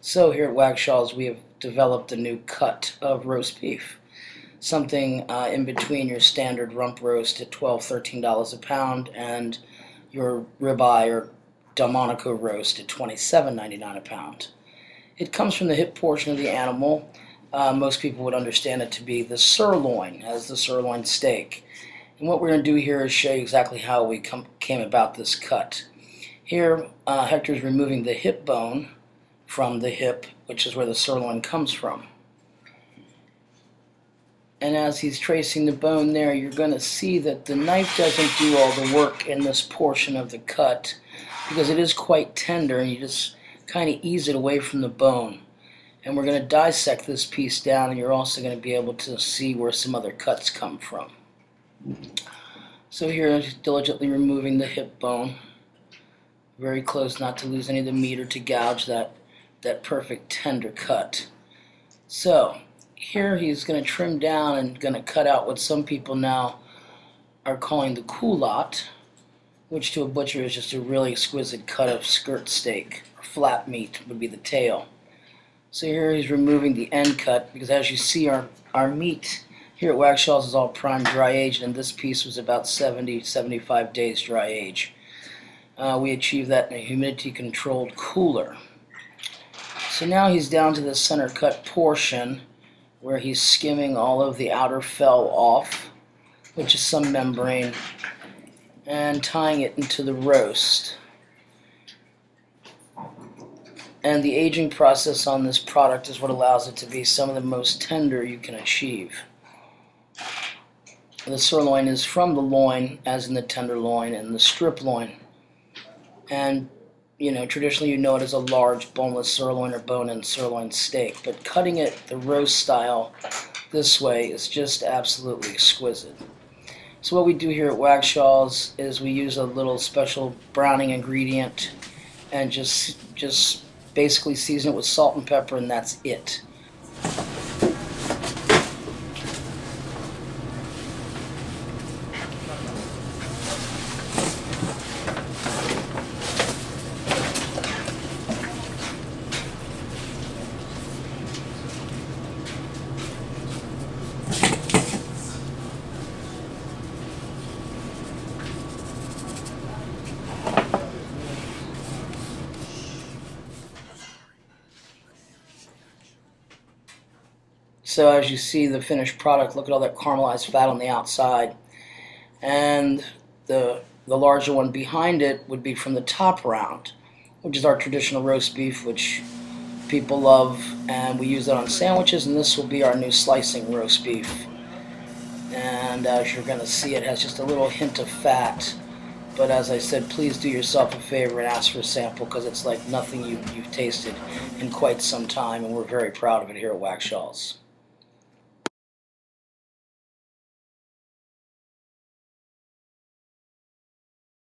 So here at Wagshals we have developed a new cut of roast beef. Something in between your standard rump roast at $12, $13 a pound and your ribeye or Delmonico roast at $27.99 a pound. It comes from the hip portion of the animal. Most people would understand it to be the sirloin, as the sirloin steak. And what we're going to do here is show you exactly how we came about this cut. Here Hector is removing the hip bone from the hip, which is where the sirloin comes from. And as he's tracing the bone there, you're going to see that the knife doesn't do all the work in this portion of the cut because it is quite tender, and you just kind of ease it away from the bone. And we're going to dissect this piece down, and you're also going to be able to see where some other cuts come from. So here, diligently removing the hip bone, very close not to lose any of the meat or to gouge that perfect tender cut. So here he's going to trim down and going to cut out what some people now are calling the culotte, which to a butcher is just a really exquisite cut of skirt steak, or flap meat would be the tail. So here he's removing the end cut because, as you see, our meat here at Wagshals is all prime dry aged, and this piece was about 70-75 days dry age. We achieved that in a humidity controlled cooler. So now he's down to the center cut portion where he's skimming all of the outer fell off, which is some membrane, and tying it into the roast. And the aging process on this product is what allows it to be some of the most tender you can achieve. The sirloin is from the loin, as in the tenderloin and the strip loin. And traditionally you know it as a large boneless sirloin or bone-in sirloin steak, but cutting it the roast style this way is just absolutely exquisite. So what we do here at Wagshals is we use a little special browning ingredient and just basically season it with salt and pepper, and that's it. So as you see the finished product, look at all that caramelized fat on the outside. And the larger one behind it would be from the top round, which is our traditional roast beef, which people love, and we use that on sandwiches, and this will be our new slicing roast beef. And as you're going to see, it has just a little hint of fat. But as I said, please do yourself a favor and ask for a sample, because it's like nothing you've tasted in quite some time, and we're very proud of it here at Wagshals.